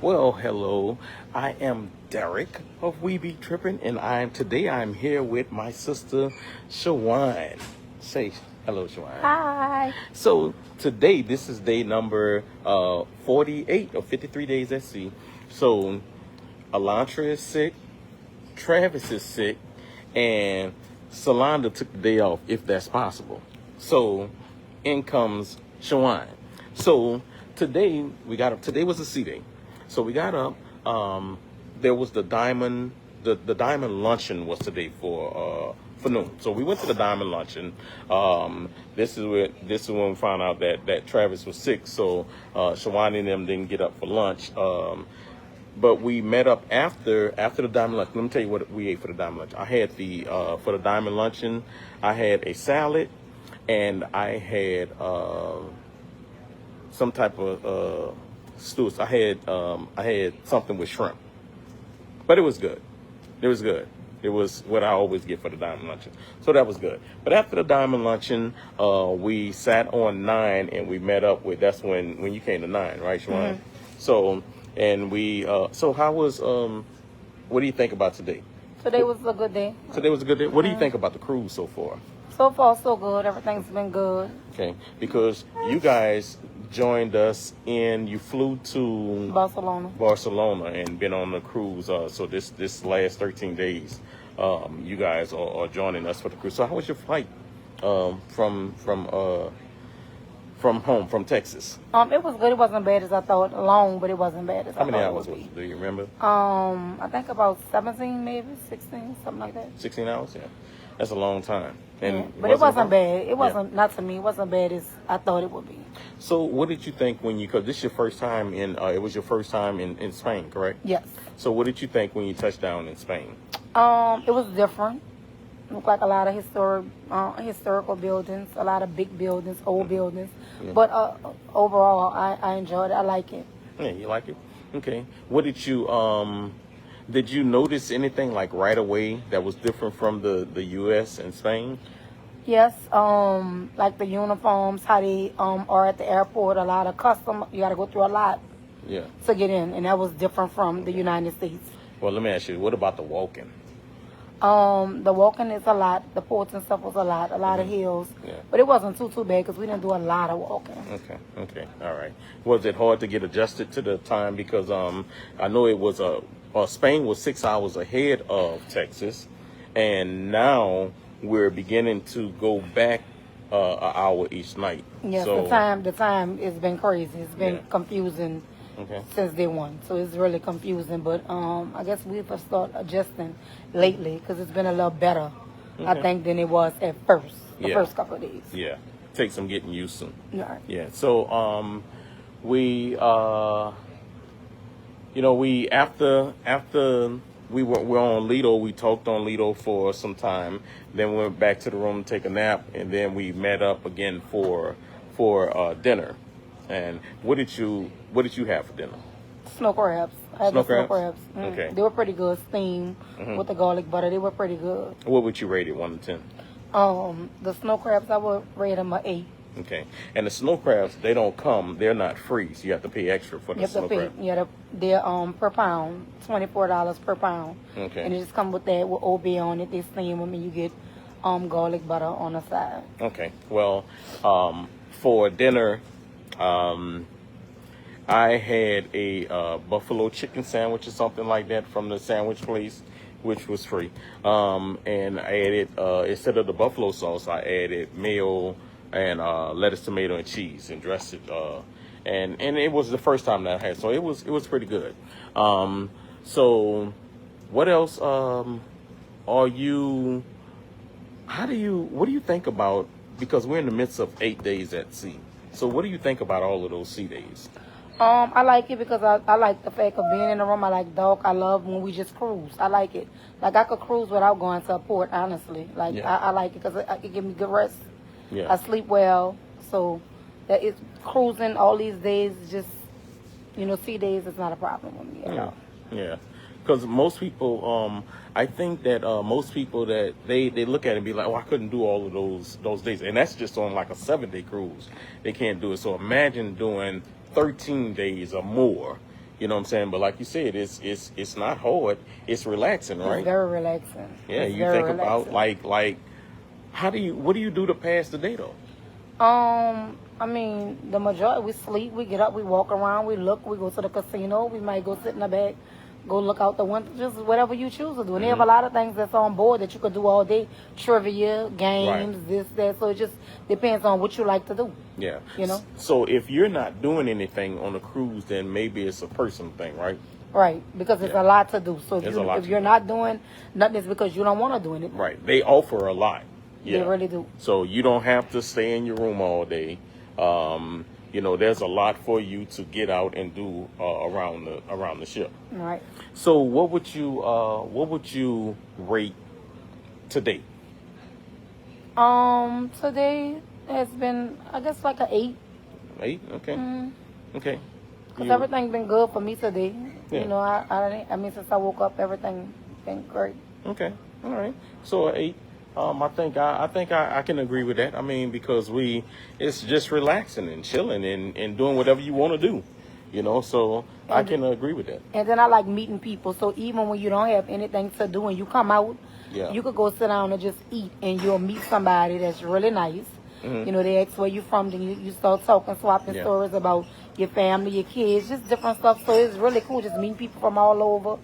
Well, hello. I am Derek of We Be Trippin', and today I'm here with my sister Shawan. Say hello, Shawan. Hi. So today, this is day number 48 of 53 days at sea. So Elantra is sick, Travis is sick, and Solanda took the day off, if that's possible. So in comes Shawan. So today today was a sea day. So we got up. There was the diamond luncheon was today for noon. So we went to the diamond luncheon. This is when we found out that Travis was sick. So Shawani and them didn't get up for lunch. But we met up after the diamond lunch. Let me tell you what we ate for the diamond lunch. I had for the diamond luncheon, I had a salad, and I had some type of stew. I had something with shrimp, but it was good. It was good. It was what I always get for the diamond luncheon, so that was good. But after the diamond luncheon, we sat on 9 and we met up with. That's when you came to 9, right, Shawan? Mm-hmm. So so how was what do you think about today? Today was a good day. Today was a good day. What do you think about the cruise so far? So far, so good. Everything's been good. Okay, because you guys joined us you flew to Barcelona and been on the cruise. So this last 13 days, you guys are joining us for the cruise. So how was your flight from home, from Texas? It was good. It wasn't bad as I thought. Long, but it wasn't bad as I thought. How many hours was it? Do you remember? I think about 17, maybe 16, something like that. 16 hours, yeah. That's a long time. And yeah, but it wasn't bad. It wasn't, not to me, it wasn't bad as I thought it would be. So what did you think because this is your first time it was your first time in Spain, correct? Yes. So what did you think when you touched down in Spain? It was different. It looked like a lot of historical buildings, a lot of big buildings, old buildings. Yeah. But overall, I enjoyed it. I like it. Yeah, you like it? Okay. What did you notice anything like right away that was different from the U.S. and Spain? Yes, like the uniforms, how they are at the airport, a lot of custom. You got to go through a lot to get in, and that was different from the United States. Well, let me ask you, what about the walking? The walking is a lot. The ports and stuff was a lot of hills. Yeah. But it wasn't too bad because we didn't do a lot of walking. Okay, all right. Was it hard to get adjusted to the time? Because I know it was Spain was 6 hours ahead of Texas, and now we're beginning to go back an hour each night. Yes, so, the time has been crazy. It's been confusing since day one. So it's really confusing. But I guess we've start adjusting lately because it's been a little better, I think, than it was at first, the first couple of days. Yeah, take some getting used to. Yeah. Yeah. So after we were on Lido, we talked on Lido for some time. Then we went back to the room to take a nap, and then we met up again for dinner. And what did you have for dinner? Snow crabs. I had snow crabs. Okay. They were pretty good. Steamed with the garlic butter. They were pretty good. What would you rate it, 1 to 10? The snow crabs, I would rate them an 8. Okay. And the snow crabs, they're not free, so you have to pay extra for the snow crab. Yeah, they're per pound, $24 per pound. Okay. And they just come with that with OB on it. They steam them and you get garlic butter on the side. Okay. Well, for dinner, I had a buffalo chicken sandwich or something like that from the sandwich place, which was free. And I added instead of the buffalo sauce, I added mayo and lettuce, tomato, and cheese, and dressed it. And it was the first time that I had, so it was pretty good. So what else what do you think about, because we're in the midst of 8 days at sea, so what do you think about all of those sea days? I like it because I like the fact of being in the room. I like dark. I love when we just cruise. I like it. Like, I could cruise without going to a port, honestly. Like, I like it because it give me good rest. Yeah. I sleep well. So that it's cruising all these days, just, sea days is not a problem with me at all. Yeah. Because most people, I think that most people that they look at it and be like, oh, I couldn't do all of those days. And that's just on like a 7-day cruise. They can't do it. So imagine doing 13 days or more You know what I'm saying? But like you said, it's not hard. It's relaxing, right? It's very relaxing. Yeah, it's you think about like what do you do to pass the day though? I mean, the majority, we sleep, we get up, we walk around, we look, we go to the casino, we might go sit in the back, go look out the window, just whatever you choose to do. And they have a lot of things that's on board that you could do all day, trivia, games, this, that. So it just depends on what you like to do. Yeah. You know? So if you're not doing anything on a cruise, then maybe it's a personal thing, right? Right, because it's a lot to do. So if you're not doing nothing, it's because you don't want to do anything. Right. They offer a lot. Yeah. They really do. So you don't have to stay in your room all day. You know, there's a lot for you to get out and do around the ship. Right. So what would you rate today? Today has been, I guess, like an 8. 8? Okay. Okay. Because everything's been good for me today. Yeah. You know, I mean, since I woke up, everything been great. Okay. All right. So an 8. I think I can agree with that. I mean, because it's just relaxing and chilling and doing whatever you want to do, you know. So I can agree with that. And then I like meeting people. So even when you don't have anything to do and you come out, you could go sit down and just eat, and you'll meet somebody that's really nice. You know, they ask where you from, then you start talking, swapping stories about your family, your kids, just different stuff. So it's really cool just meeting people from all over.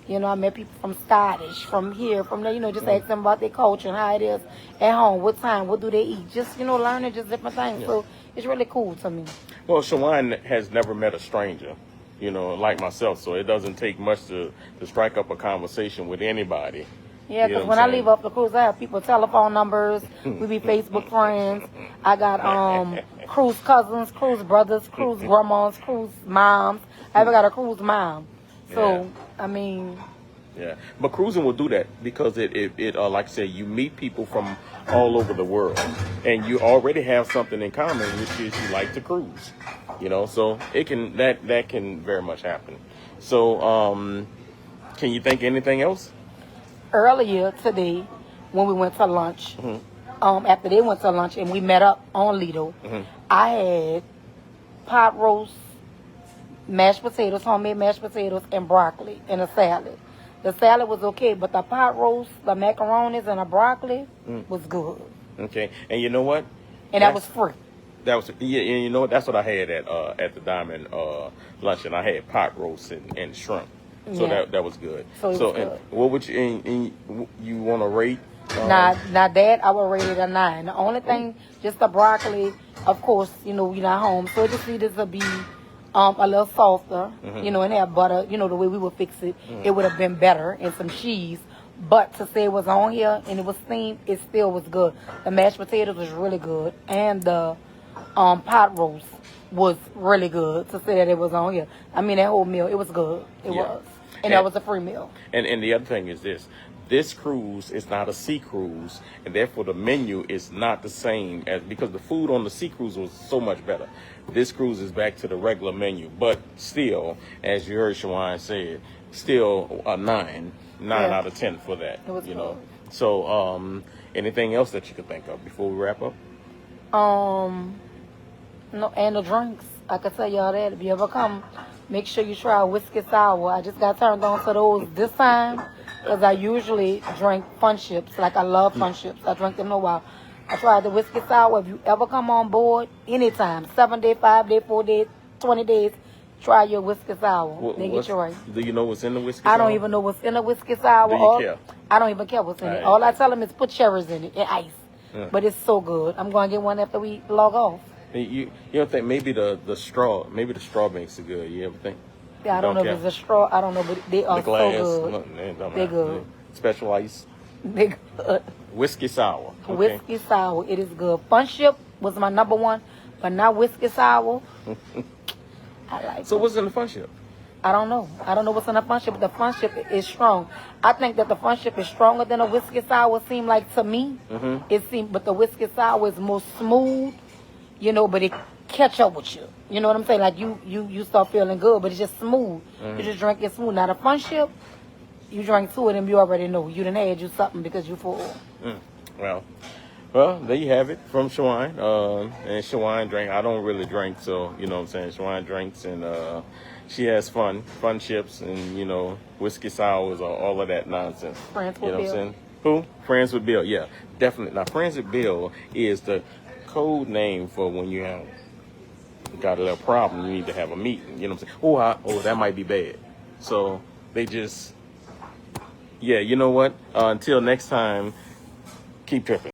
You know, I met people from Scottish, from here, from there, you know, just ask them about their culture and how it is at home, what time, what do they eat, just, you know, learning just different things. So it's really cool to me. Well, Shawan has never met a stranger, you know, like myself, so it doesn't take much to strike up a conversation with anybody. Yeah, because when I leave off the cruise, I have people telephone numbers. We be Facebook friends. I got cruise cousins, cruise brothers, cruise grandmas, cruise moms. I even got a cruise mom. So, I mean... Yeah, but cruising will do that because it like I said, you meet people from all over the world, and you already have something in common, which is you like to cruise. You know, so it can that can very much happen. So, can you think of anything else? Earlier today, when we went to lunch, after they went to lunch and we met up on Lido, I had pot roast, mashed potatoes, homemade mashed potatoes, and broccoli, and a salad. The salad was okay, but the pot roast, the macaronis, and the broccoli was good. Okay, and you know what? And that was free. That was and you know what? That's what I had at the Diamond luncheon. I had pot roast and shrimp. So that was good. So good. And what would you want to rate? Now that I would rate it a 9. The only thing, just the broccoli, of course, you know, we're not home, so it just needed to be a little softer, you know, and have butter, you know, the way we would fix it, it would have been better, and some cheese. But to say it was on here and it was steamed, it still was good. The mashed potatoes was really good, and the pot roast was really good. To say that it was on here, I mean, that whole meal, it was good. It was. And that was a free meal. And the other thing is this cruise is not a sea cruise, and therefore the menu is not the same as, because the food on the sea cruise was so much better. This cruise is back to the regular menu, but still, as you heard Shawan say, still a 9 out of 10 for that. It was you good. know. So anything else that you could think of before we wrap up? No, and the drinks. I could tell y'all that if you ever come, make sure you try a whiskey sour. I just got turned on to those this time because I usually drink Fun Ships. Like, I love Fun Ships. I drink them a while. I tried the whiskey sour. If you ever come on board, anytime, 7 day, 5 day, 4 days, 20 days, try your whiskey sour. They get you right. Do you know what's in the whiskey sour? I don't even know what's in the whiskey sour. Do you care? I don't even care what's in it. All I tell them is put cherries in it and ice. But it's so good. I'm going to get one after we log off. You don't think maybe the straw makes it good? You ever think? Yeah, I don't know if it's a straw. I don't know, but they are so good. They're good. Special ice. They're good. Whiskey sour. Okay. Whiskey sour. It is good. Fun Ship was my number one, but not whiskey sour. I like. So what's in the Fun Ship? I don't know. I don't know what's in the Fun Ship, but the Fun Ship is strong. I think that the Fun Ship is stronger than a whiskey sour. Seem like to me. It seemed, but the whiskey sour is more smooth. You know, but it catch up with you. You know what I'm saying? Like, you start feeling good, but it's just smooth. You just drink it smooth. Now, the Fun Ship, you drink 2 of them, you already know. You done had you something because you full. Well, there you have it from Shawan. And Shawan drink. I don't really drink, so, you know what I'm saying? Shawan drinks, and she has friendships, and you know, whiskey sours or all of that nonsense. Friends you know with what I'm Bill. saying? Who? Friends with Bill. Yeah, definitely. Now, Friends with Bill is the code name for when you have got a little problem. You need to have a meeting. You know what I'm saying? Oh, that might be bad. So they just, yeah. You know what? Until next time, keep tripping.